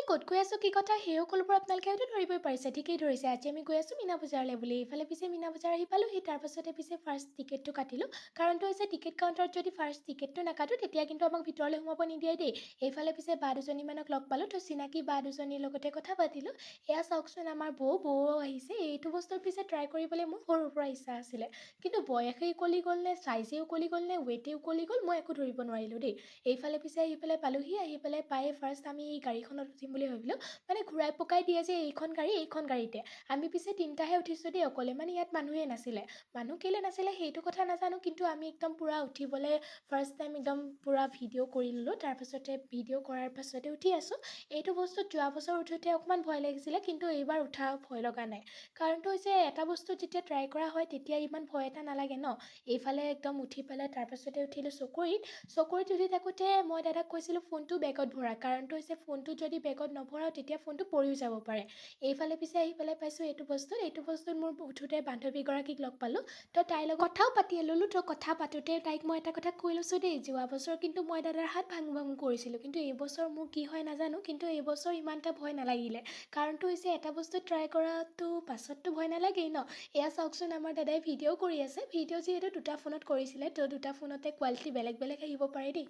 ক'ত গৈ আছোঁ কি কথা সেই সকলোবোৰ আপোনালোকে হয়তো ধৰিবই পাৰিছে। ঠিকেই ধৰিছে, আজি আমি গৈ আছোঁ মীনা বজাৰলৈ বুলি। এইফালে পিছে মীনা বজাৰ আহি পালোঁহি, তাৰপাছতে পিছে ফাৰ্ষ্ট টিকেটটো কাটিলোঁ। কাৰণটো হৈছে টিকেট কাউণ্টাৰত যদি ফাৰ্ষ্ট টিকেটটো নাকাটোঁ তেতিয়া কিন্তু আমাক ভিতৰলৈ সোমাব নিদিয়ে দেই। এইফালে পিছে বা দুজনীমানক লগ পালোঁ, তো চিনাকি বা দুজনীৰ লগতে কথা পাতিলোঁ। এয়া চাওকচোন আমাৰ বৌও আহিছে। এইটো বস্তুৰ পিছে ট্ৰাই কৰিবলৈ মোৰ সৰুৰ পৰা ইচ্ছা আছিলে। কিন্তু বয়সেই উকলি গ'ল নে, চাইজেই উকলি গ'ল নে, ৱেইটেই উকলি গ'ল, মই একো ধৰিব নোৱাৰিলোঁ দেই। এইফালে পিছে আহি পেলাই পালোঁহি, আহি পেলাই পায়ে ফাৰ্ষ্ট আমি এই গাড়ীখনত উঠিম বুলি ভাবিলোঁ। মানে ঘূৰাই পকাই দিয়ে যে এইখন গাড়ীতে। আমি পিছে তিনিটাহে উঠিছোঁ দেই অকলে, মানে ইয়াত মানুহেই নাছিলে। মানুহ কেলৈ নাছিলে সেইটো কথা নাজানো, কিন্তু আমি একদম পূৰা উঠিবলৈ ফাৰ্ষ্ট টাইম একদম পূৰা ভিডিঅ' কৰি ল'লোঁ। তাৰপাছতে ভিডিঅ' কৰাৰ পাছতে উঠি আছোঁ। এইটো বস্তুত যোৱা বছৰ উঠোঁতে অকণমান ভয় লাগিছিলে, কিন্তু এইবাৰ উঠা ভয় লগা নাই। কাৰণটো হৈছে এটা বস্তু যেতিয়া ট্ৰাই কৰা হয় তেতিয়া ইমান ভয় এটা নালাগে ন। এইফালে একদম উঠি পেলাই তাৰপাছতে উঠিলোঁ চকৰিত উঠি থাকোঁতে মই দাদাক কৈছিলোঁ ফোনটো বেগত ভৰা। কাৰণটো হৈছে ফোনটো যদি বেগত নভৰাওঁ তেতিয়া ফোনটো পৰিও যাব পাৰে। এইফালে পিছে আহি পেলাই পাইছোঁ এইটো বস্তুত মোৰ উঠোঁতে বান্ধৱীগৰাকীক লগ পালোঁ। তো তাইৰ লগত কথাও পাতি ল'লোঁ। তো কথা পাতোঁতে তাইক মই এটা কথা কৈ লৈছোঁ দেই, যোৱা বছৰ কিন্তু মই দাদাৰ হাত ভাঙো কৰিছিলোঁ, কিন্তু এইবছৰ মোৰ কি হয় নাজানো, কিন্তু এইবছৰ ইমান এটা ভয় নালাগিলে। কাৰণটো হৈছে এটা বস্তু ট্ৰাই কৰাটো পাছততো ভয় নালাগেই ন। এয়া চাওকচোন আমাৰ দাদাই ভিডিঅ' কৰি আছে। ভিডিঅ' যিহেতু দুটা ফোনত কৰিছিলে, তো দুটা ফোনতে কোৱালিটি বেলেগ বেলেগ আহিব পাৰে দেই।